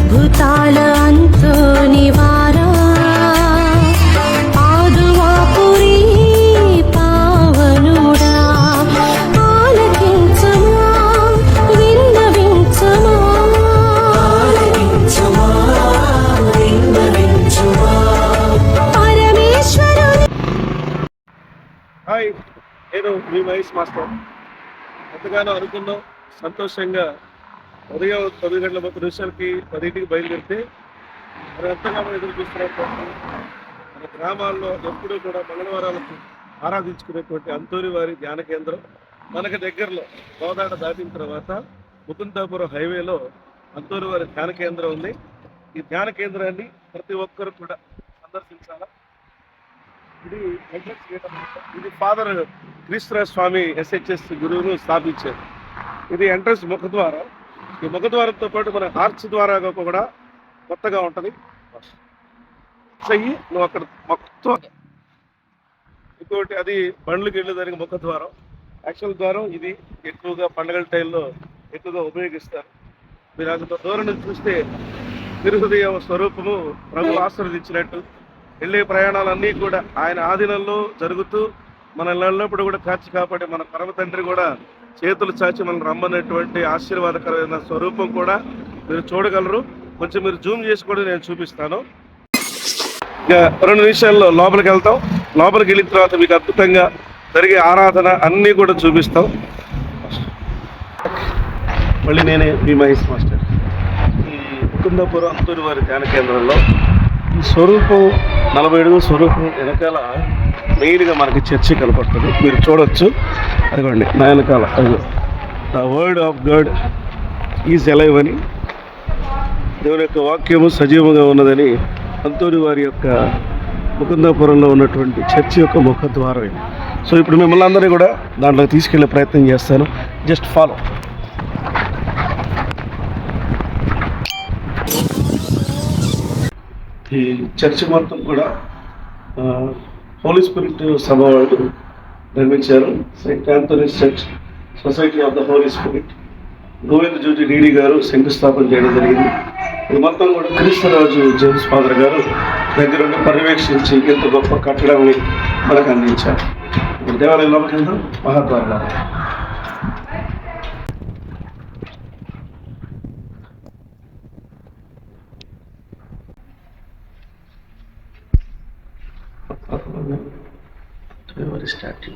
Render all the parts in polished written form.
అద్భుతాల అంతుని వారా ఆదువాపురి పావనుడా ఆలకించమా విన్నవించమా పరమేశ్వరుని. హాయ్, నేను మీ మహేష్ మాస్టర్. ఎంతగానో అనుకున్నాం, సంతోషంగా ఉదయం 9 గంటల 30 నిమిషాలకి 10ంటికి బయలుదేరితే మరి ఎంతగానో ఎదురు చూస్తున్నటువంటి మన గ్రామాల్లో ఎప్పుడూ కూడా మంగళవారాలకు ఆరాధించుకునేటువంటి అంతోని వారి ధ్యాన కేంద్రం మనకి దగ్గరలో గోదాడ దాటిన తర్వాత ముకుందాపురం హైవేలో అంతోని వారి ధ్యాన కేంద్రం ఉంది. ఈ ధ్యాన కేంద్రాన్ని ప్రతి ఒక్కరు కూడా సందర్శించాలా. ఇది ఎంట్రన్స్ గేట్ అన్నమాట. ఇది ఫాదర్ క్రీస్తురాజ్ స్వామి SHS గురువును స్థాపించారు. ఇది ఎంట్రన్స్ ముఖద్వారం. ఈ ముఖద్వారంతో పాటు మన ఆర్చ్ ద్వారా కూడా కొత్తగా ఉంటుంది. నువ్వు అక్కడ మొత్తం ఇంకోటి అది బండ్లకు వెళ్ళేదానికి ముఖద్వారం. యాక్చువల్ ద్వారం ఇది ఎక్కువగా పండుగల టైంలో ఎక్కువగా ఉపయోగిస్తారు. మీరు అంత దూరం నుంచి చూస్తే తిరుహృదయ స్వరూపము ప్రభు ఆశీర్వదించినట్టు వెళ్ళే ప్రయాణాలన్నీ కూడా ఆయన ఆధీనంలో జరుగుతూ మన వెళ్ళినప్పుడు కూడా కాచి కాపాడే మన పరమ తండ్రి కూడా చేతులు చాచి మనం రమ్మన్నటువంటి ఆశీర్వాదకరమైన స్వరూపం కూడా మీరు చూడగలరు. కొంచెం మీరు జూమ్ చేసి కూడా నేను చూపిస్తాను. ఇక 2 నిమిషాల్లో లోపలికి వెళ్తాం. లోపలికి వెళ్ళిన తర్వాత మీకు అద్భుతంగా జరిగే ఆరాధన అన్నీ కూడా చూపిస్తాం. మళ్ళీ నేనే మీ మహేష్ మాస్టర్. ఈ ముకుందాపురం అంతూరి వారి ధ్యాన కేంద్రంలో ఈ స్వరూపం 40 అడుగుల స్వరూపం వెనకాల మెయిన్గా మనకి చర్చి కనపడుతుంది. మీరు చూడొచ్చు, అదిగోండి నా వెనకాల the word of God is alive అని, దేవుని యొక్క వాక్యము సజీవంగా ఉన్నదని అంతోని వారి యొక్క ముకుందాపురంలో ఉన్నటువంటి చర్చి యొక్క ముఖద్వారం ఇది. సో ఇప్పుడు మిమ్మల్ని అందరినీ కూడా దాంట్లోకి తీసుకెళ్లే ప్రయత్నం చేస్తాను. Just follow. ఈ చర్చి మొత్తం కూడా హోలీ స్పిరిట్ సభ వాళ్ళు నిర్మించారు. Saint Anthony's church society of the holy spirit Govind Juji DD గారు శంకుస్థాపన చేయడం జరిగింది. ఇది మొత్తం కూడా క్రీస్తురాజు జేమ్స్ ఫాదర్ గారు దగ్గరుండి పర్యవేక్షించి ఇంత గొప్ప కట్టడాన్ని మనకు అందించారు. ఇప్పుడు దేవాలయంలో కింద మహాద్వారంలో స్టాచ్యూ.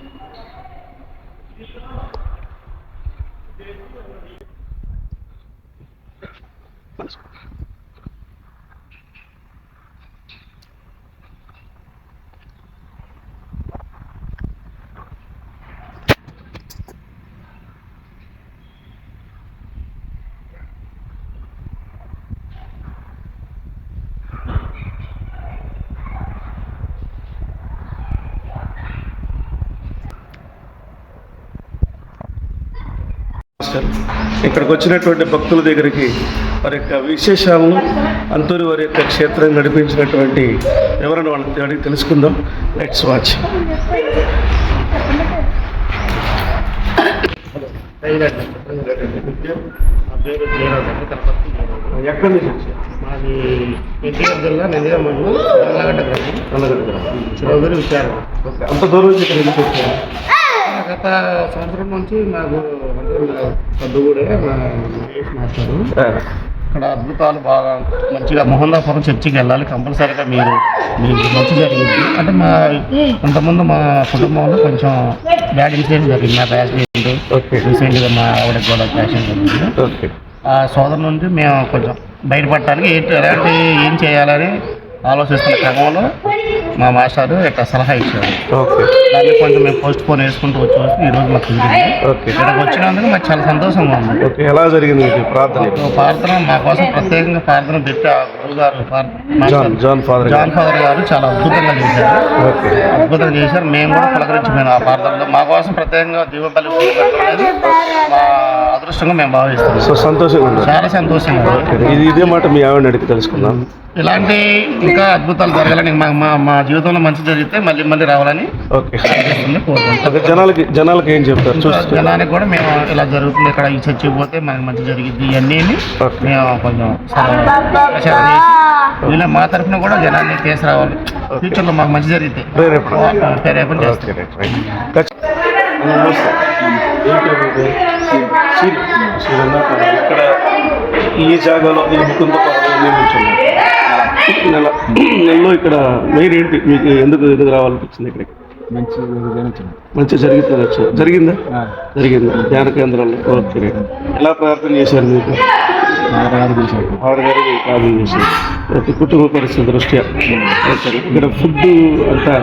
ఇక్కడికి వచ్చినటువంటి భక్తుల దగ్గరికి వారి యొక్క విశేషాలను అంతూరి వారి యొక్క క్షేత్రం నడిపించినటువంటి ఎవరైనా వాళ్ళని అడిగి తెలుసుకుందాం. Let's watch. ఎక్కడి నుంచి వచ్చారు? మాది ఎన్టీఆర్ జిల్లా నంద్యాల మండలం నల్లగడ్డ గ్రామం చిరవరి విచారణ. అంత దూరం నుంచి ఇక్కడ ఎందుకు వచ్చారు? గత సంవత్సరం నుంచి మాకు అంటే మా సర్దుగూడే మా మహేష్ మాస్టారు ఇక్కడ అద్భుతాలు బాగా మంచిగా ముకుందాపురం చర్చికి వెళ్ళాలి కంపల్సరీగా మీరు మంచి జరిగింది. అంటే మా ఇంతకుముందు మా కుటుంబంలో కొంచెం బ్యాడ్ ఇన్సిడెంట్ జరిగింది. మా యాక్సిడెంట్ రీసెంట్గా మా ఆవిడకి కూడా యాక్సిడెంట్ జరిగింది. ఆ సోదరు నుండి మేము కొంచెం బయటపడటానికి ఎలాంటి ఏం చేయాలని ఆలోచిస్తున్న క్రమంలో మా మాస్టారు ఇక్కడ సలహా ఇచ్చారు. దాన్ని కొంచెం మేము పోస్ట్ పోన్ వేసుకుంటూ వచ్చి ఈరోజు మాకు కుదిరింది. ఇక్కడికి వచ్చినందుకు మాకు చాలా సంతోషంగా ఉంది. ఎలా జరిగింది ప్రార్థన మా కోసం ప్రత్యేకంగా ప్రార్థన పెట్టి ఆ గురువు గారు జాన్ ఫాదర్ గారు చాలా అద్భుతంగా చేశారు. మేము కూడా పలకరించిపోయినాం ఆ ప్రార్థనలో. మా కోసం ప్రత్యేకంగా దీపబలి అనేది మా అదృష్టంగా మేము భావిస్తాం. సో సంతోషంగా ఉంది, చాలా సంతోషంగా ఉంది. ఇదే మాట మీ ఆవిడని అడిగి తెలుసుకున్నాం. ఇలాంటి ఇంకా అద్భుతాలు జరగాలని మా జీవితంలో మంచి జరిగితే మళ్ళీ మళ్ళీ రావాలని ఓకే కోరుకుంటాం. ఓకే, జనాలకి ఏం చెప్తారు చూస్తే? జనానికి కూడా మేము ఇలా జరుగుతుంది, ఇక్కడ ఈ చర్చికి పోతే మనకి మంచి జరిగింది ఇవన్నీ ఓకే. మేము కొంచెం ఇలా మా తరఫున కూడా జనాన్ని తీసుకురావాలి. ఫ్యూచర్లో మాకు మంచి జరిగితే ప్రేరేపణ చేస్తాం. Okay, right, right. నమస్తే. ఏంటి మీ పేరు? శ్రీరన్న. ఇక్కడ ఈ జాగాలో ఈ ముకుంద నెలలో ఇక్కడ మెయిన్ ఏంటి మీకు ఎందుకు రావాలనిపించింది ఇక్కడికి? మంచి జరిగిందా? జరిగిందా ధ్యాన కేంద్రంలో? ఓకే. ఎలా ప్రార్థన చేశారు మీకు? 6 గారు ప్రార్థన చేశారు. ప్రతి కుటుంబ పరిస్థితి దృష్ట్యా ఇక్కడ ఫుడ్ అంతా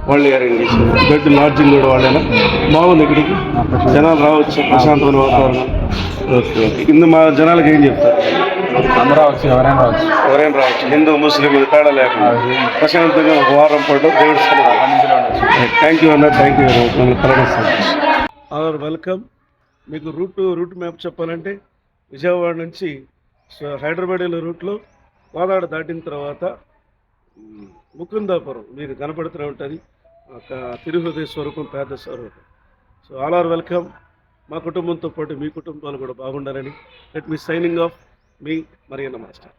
వాళ్ళే అరేంజ్ చేశారు. బెడ్ లాడ్జింగ్ కూడా వాళ్ళేనా? బాగుంది ఇక్కడికి, జనాలు రావచ్చు, ప్రశాంతమైన వాతావరణం. Okay, okay. మా జనాలకు ఏం చెప్తారు? ఎవరైనా రావచ్చు, హిందూ ముస్లిం తేడా లేకుండా ప్రశాంతంగా ఒక వారం పాటు దేవుడి థ్యాంక్ యూ అన్న, thank you very much. Welcome. మీకు రూట్ మ్యాప్ చెప్పాలంటే విజయవాడ నుంచి హైదరాబాద్ వెళ్ళే రూట్లో కోదాడ దాటిన తర్వాత ముకుందాపురం మీకు కనపడుతూనే ఉంటుంది. ఒక తిరుహృదయ స్వరూపం, పేద స్వరూపం. So all are welcome. మా కుటుంబంతో పాటు మీ కుటుంబాలు కూడా బాగుండాలని లెట్ మీ సైనింగ్ ఆఫ్ మీ మరియన్న మాస్టర్.